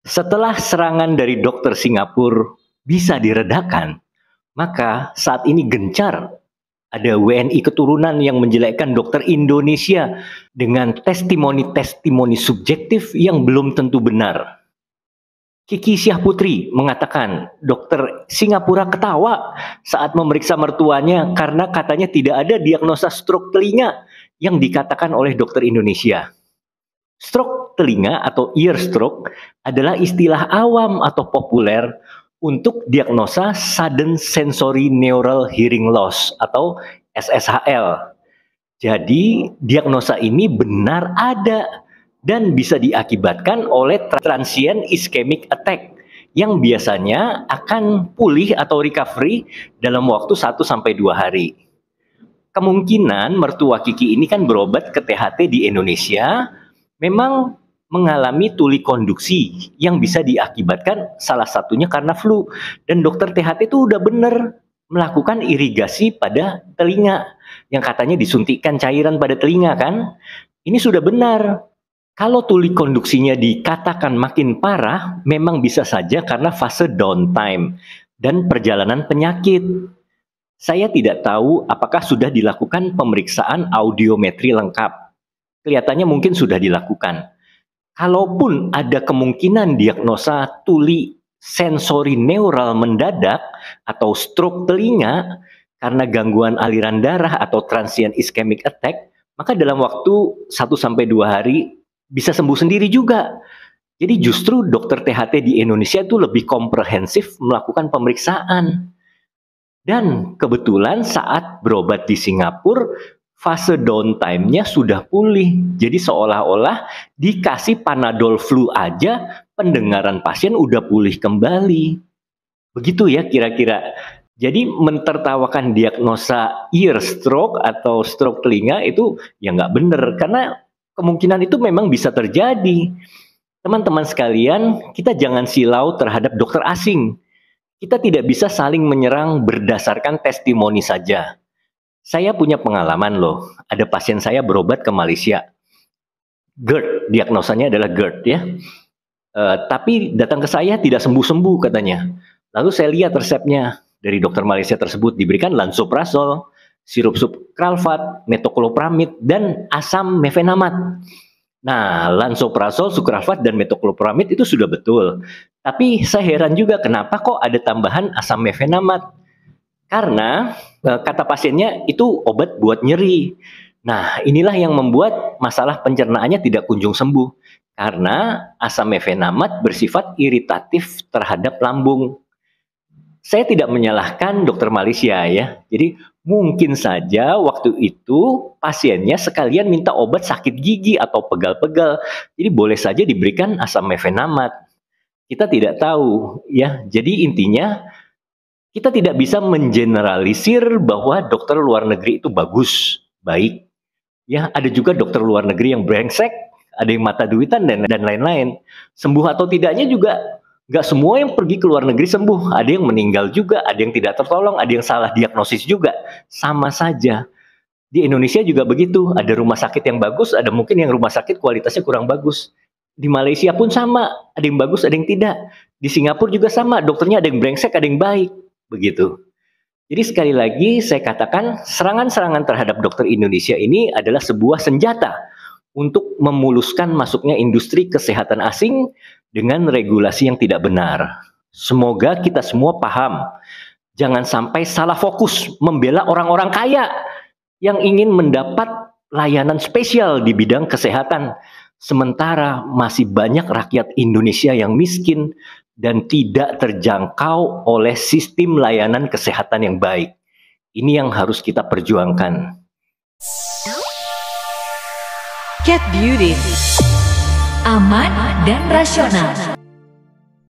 Setelah serangan dari dokter Singapura bisa diredakan, maka saat ini gencar ada WNI keturunan yang menjelekkan dokter Indonesia dengan testimoni-testimoni subjektif yang belum tentu benar. Kiki Syahputri mengatakan dokter Singapura ketawa saat memeriksa mertuanya karena katanya tidak ada diagnosa stroke telinga yang dikatakan oleh dokter Indonesia. Stroke telinga atau ear stroke adalah istilah awam atau populer untuk diagnosa sudden sensory neural hearing loss atau SSHL. Jadi diagnosa ini benar ada dan bisa diakibatkan oleh transient ischemic attack yang biasanya akan pulih atau recovery dalam waktu 1-2 hari. Kemungkinan mertua Kiki ini kan berobat ke THT di Indonesia memang mengalami tuli konduksi yang bisa diakibatkan salah satunya karena flu. Dan dokter THT itu udah bener melakukan irigasi pada telinga yang katanya disuntikkan cairan pada telinga kan. Ini sudah benar. Kalau tuli konduksinya dikatakan makin parah, memang bisa saja karena fase downtime dan perjalanan penyakit. Saya tidak tahu apakah sudah dilakukan pemeriksaan audiometri lengkap. Kelihatannya mungkin sudah dilakukan. Kalaupun ada kemungkinan diagnosa tuli sensori neural mendadak atau stroke telinga karena gangguan aliran darah atau transient ischemic attack, maka dalam waktu 1-2 hari bisa sembuh sendiri juga. Jadi justru dokter THT di Indonesia itu lebih komprehensif melakukan pemeriksaan. Dan kebetulan saat berobat di Singapura, fase downtime-nya sudah pulih. Jadi seolah-olah dikasih Panadol flu aja, pendengaran pasien udah pulih kembali. Begitu ya kira-kira. Jadi mentertawakan diagnosa ear stroke atau stroke telinga itu ya nggak bener. Karena kemungkinan itu memang bisa terjadi. Teman-teman sekalian, kita jangan silau terhadap dokter asing. Kita tidak bisa saling menyerang berdasarkan testimoni saja. Saya punya pengalaman loh, ada pasien saya berobat ke Malaysia. GERD, diagnosanya adalah GERD ya. Tapi datang ke saya tidak sembuh-sembuh katanya. Lalu saya lihat resepnya dari dokter Malaysia tersebut diberikan lansoprazol, sirup sucralfat, metoclopramid, dan asam mefenamat. Nah, lansoprazol, sucralfat, dan metoclopramid itu sudah betul. Tapi saya heran juga kenapa kok ada tambahan asam mefenamat. Karena kata pasiennya itu obat buat nyeri. Nah, inilah yang membuat masalah pencernaannya tidak kunjung sembuh. Karena asam mefenamat bersifat iritatif terhadap lambung. Saya tidak menyalahkan dokter Malaysia ya. Jadi mungkin saja waktu itu pasiennya sekalian minta obat sakit gigi atau pegal-pegal. Jadi boleh saja diberikan asam mefenamat. Kita tidak tahu ya. Jadi intinya kita tidak bisa mengeneralisir bahwa dokter luar negeri itu bagus, baik. Ya, ada juga dokter luar negeri yang brengsek, ada yang mata duitan dan lain-lain. Sembuh atau tidaknya juga nggak semua yang pergi ke luar negeri sembuh. Ada yang meninggal juga, ada yang tidak tertolong, ada yang salah diagnosis juga. Sama saja. Di Indonesia juga begitu. Ada rumah sakit yang bagus, ada mungkin yang rumah sakit kualitasnya kurang bagus. Di Malaysia pun sama, ada yang bagus, ada yang tidak. Di Singapura juga sama, dokternya ada yang brengsek, ada yang baik. Begitu. Jadi sekali lagi saya katakan serangan-serangan terhadap dokter Indonesia ini adalah sebuah senjata untuk memuluskan masuknya industri kesehatan asing dengan regulasi yang tidak benar. Semoga kita semua paham. Jangan sampai salah fokus membela orang-orang kaya yang ingin mendapat layanan spesial di bidang kesehatan. Sementara masih banyak rakyat Indonesia yang miskin dan tidak terjangkau oleh sistem layanan kesehatan yang baik. Ini yang harus kita perjuangkan. Cat Beauty, aman dan rasional.